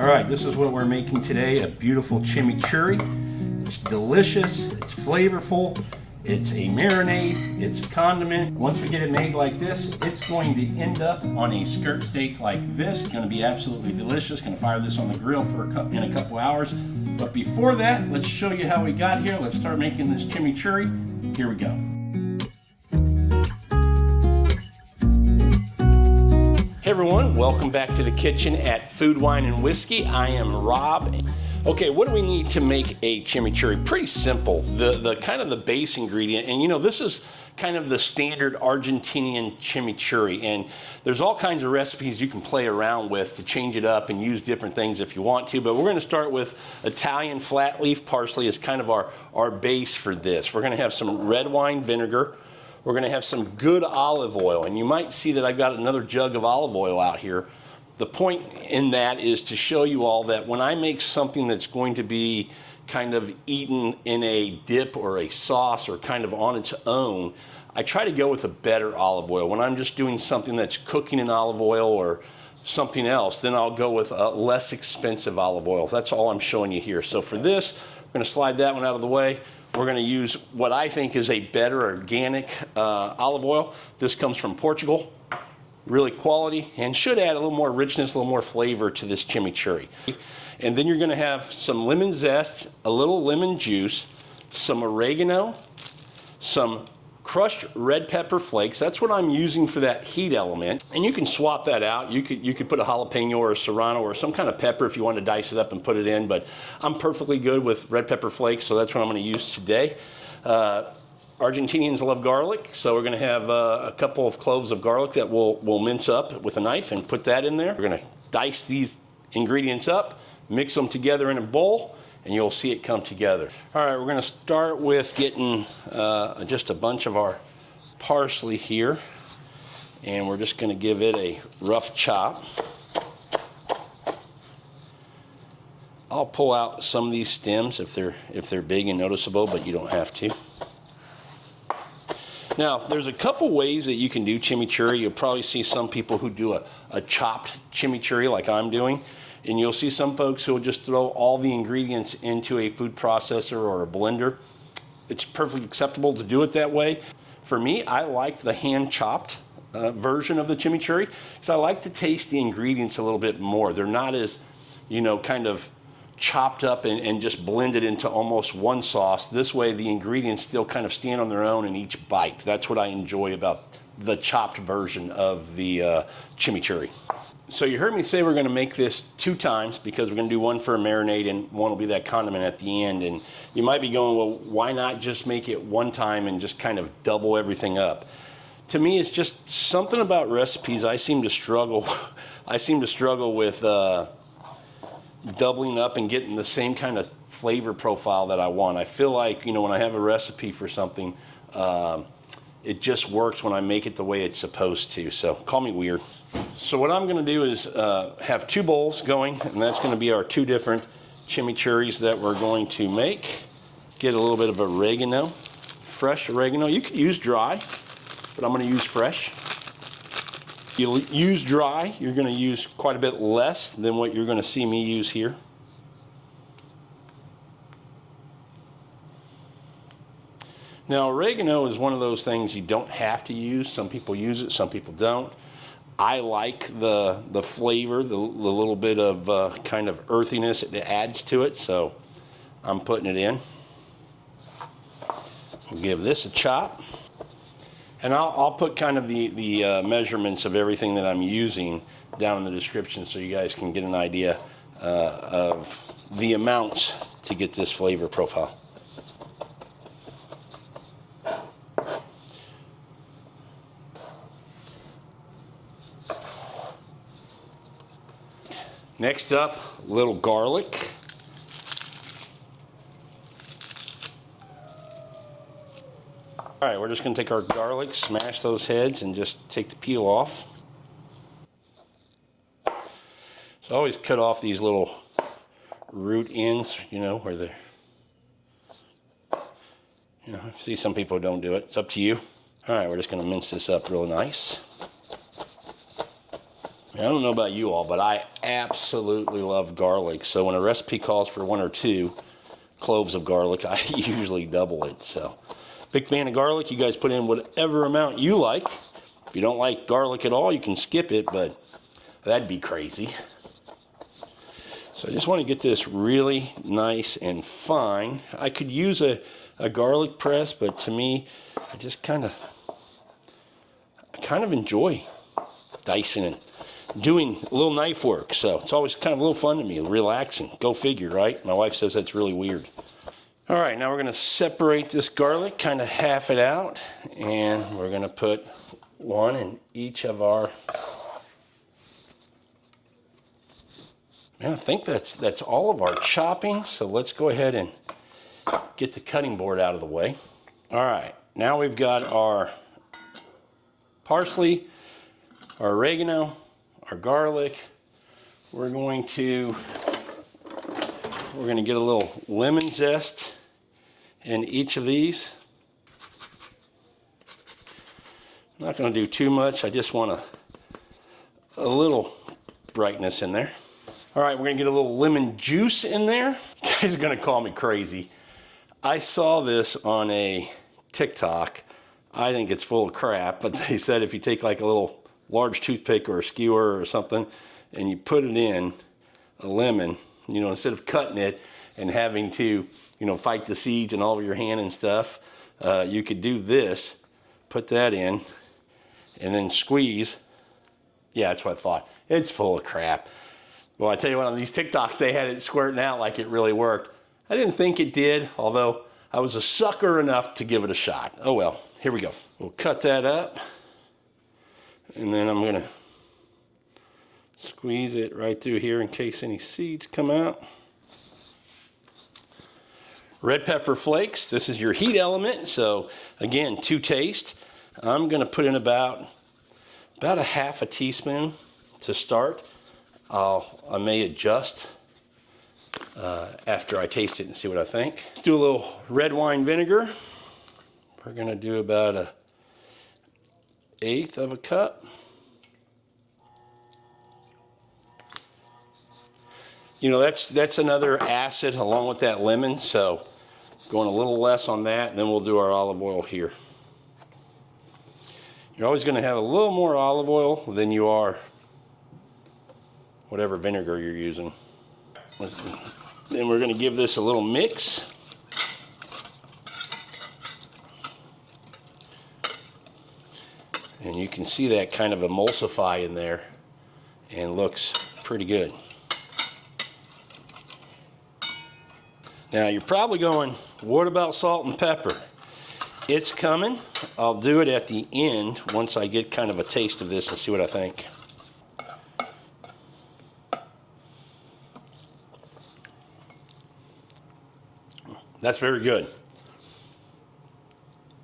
All right, this is what we're making today, a beautiful chimichurri. It's delicious, it's flavorful, it's a marinade, it's a condiment. Once we get it made like this, it's going to end up on a skirt steak like this. It's going to be absolutely delicious. Going to fire this on the grill for in a couple hours. But before that, let's show you how we got here. Let's start making this chimichurri. Here we go. Hey everyone, welcome back to the kitchen at Food, Wine, and Whiskey. I am Rob. Okay, what do we need to make a chimichurri? Pretty simple. The kind of the base ingredient, and you know, this is kind of the standard Argentinian chimichurri, and there's all kinds of recipes you can play around with to change it up and use different things if you want to, but we're going to start with Italian flat leaf parsley as kind of our base for this. We're going to have some red wine vinegar. We're going to have some good olive oil, and you might see that I've got another jug of olive oil out here. The point in that is to show you all that when I make something that's going to be kind of eaten in a dip or a sauce or kind of on its own, I try to go with a better olive oil. When I'm just doing something that's cooking in olive oil or something else, then I'll go with a less expensive olive oil. That's all I'm showing you here. So for this, we're going to slide that one out of the way. We're going to use what I think is a better organic olive oil. This comes from Portugal, really quality, and should add a little more richness, a little more flavor to this chimichurri. And then you're going to have some lemon zest, a little lemon juice, some oregano, some crushed red pepper flakes. That's what I'm using for that heat element. And you can swap that out. You could put a jalapeno or a serrano or some kind of pepper if you want to dice it up and put it in, but I'm perfectly good with red pepper flakes, so that's what I'm going to use today. Argentinians love garlic, so we're going to have a couple of cloves of garlic that we'll mince up with a knife and put that in there. We're going to dice these ingredients up, mix them together in a bowl, and you'll see it come together. All right, we're going to start with getting just a bunch of our parsley here, and we're just going to give it a rough chop. I'll pull out some of these stems if they're big and noticeable, but you don't have to. Now, there's a couple ways that you can do chimichurri. You'll probably see some people who do a chopped chimichurri like I'm doing. And you'll see some folks who will just throw all the ingredients into a food processor or a blender. It's perfectly acceptable to do it that way. For me, I liked the hand-chopped version of the chimichurri because I like to taste the ingredients a little bit more. They're not as, you know, kind of chopped up and just blended into almost one sauce. This way, the ingredients still kind of stand on their own in each bite. That's what I enjoy about the chopped version of the chimichurri. So you heard me say we're going to make this 2 times because we're going to do one for a marinade and one will be that condiment at the end. And you might be going, well, why not just make it 1 time and just kind of double everything up? To me, it's just something about recipes. I seem to struggle with doubling up and getting the same kind of flavor profile that I want. I feel like, you know, when I have a recipe for something, it just works when I make it the way it's supposed to. So call me weird. So what I'm going to do is have 2 bowls going, and that's going to be our 2 different chimichurris that we're going to make. Get a little bit of oregano, fresh oregano. You could use dry, but I'm going to use fresh. You use dry, you're going to use quite a bit less than what you're going to see me use here. Now, oregano is one of those things you don't have to use. Some people use it, some people don't. I like the flavor, the little bit of kind of earthiness it adds to it, so I'm putting it in. We'll give this a chop. And I'll put kind of the measurements of everything that I'm using down in the description so you guys can get an idea of the amounts to get this flavor profile. Next up, a little garlic. All right, we're just going to take our garlic, smash those heads, and just take the peel off. So I always cut off these little root ends, you know, where they're, you know, I see some people don't do it. It's up to you. All right, we're just going to mince this up real nice. I don't know about you all, but I absolutely love garlic. So when a recipe calls for 1 or 2 cloves of garlic, I usually double it. So big fan of garlic. You guys put in whatever amount you like. If you don't like garlic at all, you can skip it, but that'd be crazy. So I just want to get this really nice and fine. I could use a garlic press, but to me, I just kind of enjoy dicing and doing a little knife work. So it's always kind of a little fun to me, relaxing. Go figure, right? My wife says that's really weird. All right, now we're going to separate this garlic, kind of half it out, and we're going to put 1 in each of our. Man, I think that's all of our chopping. So let's go ahead and get the cutting board out of the way. All right, now we've got our parsley, our oregano, our garlic. We're going to get a little lemon zest in each of these. I'm not going to do too much. I just want a little brightness in there. All right, we're going to get a little lemon juice in there. You guys are going to call me crazy. I saw this on a TikTok. I think it's full of crap, but they said if you take like a little large toothpick or a skewer or something and you put it in a lemon, you know, instead of cutting it and having to, you know, fight the seeds and all over your hand and stuff, you could do this, put that in, and then squeeze. Yeah, that's what I thought. It's full of crap. Well, I tell you what, on these TikToks, they had it squirting out like it really worked. I didn't think it did, although I was a sucker enough to give it a shot. Oh well, here we go. We'll cut that up, and then I'm gonna squeeze it right through here in case any seeds come out. Red pepper flakes, this is your heat element, so again, to taste. I'm gonna put in about a 1/2 teaspoon to start. I may adjust after I taste it and see what I think. Let's do a little red wine vinegar. We're gonna do about a 1/8 of a cup. You know, that's another acid along with that lemon, so going a little less on that, and then we'll do our olive oil here. You're always gonna have a little more olive oil than you are whatever vinegar you're using. Then we're gonna give this a little mix. And you can see that kind of emulsify in there and looks pretty good. Now you're probably going, what about salt and pepper? It's coming. I'll do it at the end once I get kind of a taste of this and see what I think. That's very good.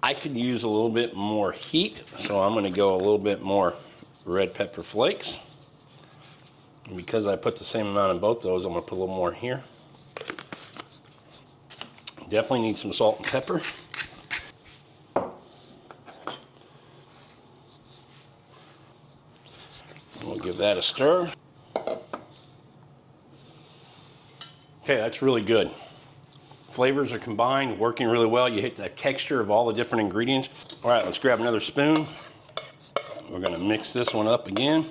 I could use a little bit more heat, so I'm going to go a little bit more red pepper flakes. And because I put the same amount in both those, I'm going to put a little more in here. Definitely need some salt and pepper. We'll give that a stir. Okay, that's really good. Flavors are combined, working really well. You hit the texture of all the different ingredients. All right, let's grab another spoon. We're gonna mix this one up again.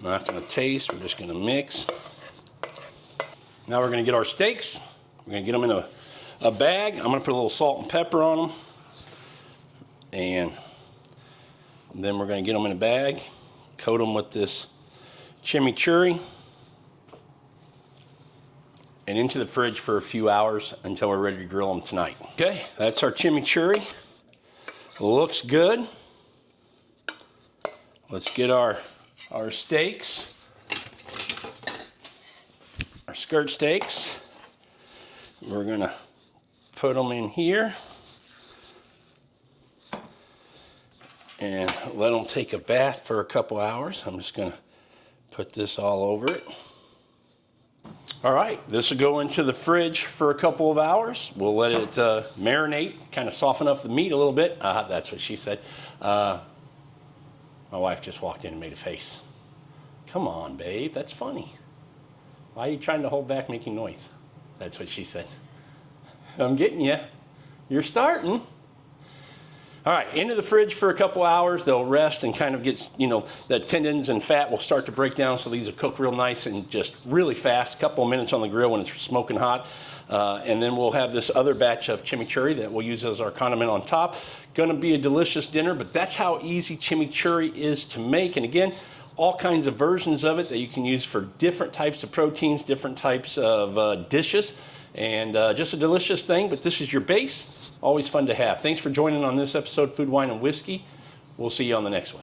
Not gonna taste, we're just gonna mix. Now we're gonna get our steaks. We're gonna get them in a bag. I'm gonna put a little salt and pepper on them. And then we're gonna get them in a bag, coat them with this chimichurri, and into the fridge for a few hours until we're ready to grill them tonight. Okay, that's our chimichurri. Looks good. Let's get our steaks, our skirt steaks. We're gonna put them in here and let them take a bath for a couple hours. I'm just gonna put this all over it. All right, this will go into the fridge for a couple of hours. We'll let it marinate, kind of soften up the meat a little bit. That's what she said. My wife just walked in and made a face. Come on, babe, that's funny. Why are you trying to hold back making noise? That's what she said. I'm getting you. You're starting. All right, into the fridge for a couple hours. They'll rest and kind of get, the tendons and fat will start to break down, so these will cook real nice and just really fast, a couple of minutes on the grill when it's smoking hot. And then we'll have this other batch of chimichurri that we'll use as our condiment on top. Going to be a delicious dinner, but that's how easy chimichurri is to make. And again, all kinds of versions of it that you can use for different types of proteins, different types of dishes. And just a delicious thing, but this is your base. Always fun to have. Thanks for joining on this episode of Food, Wine, and Whiskey. We'll see you on the next one.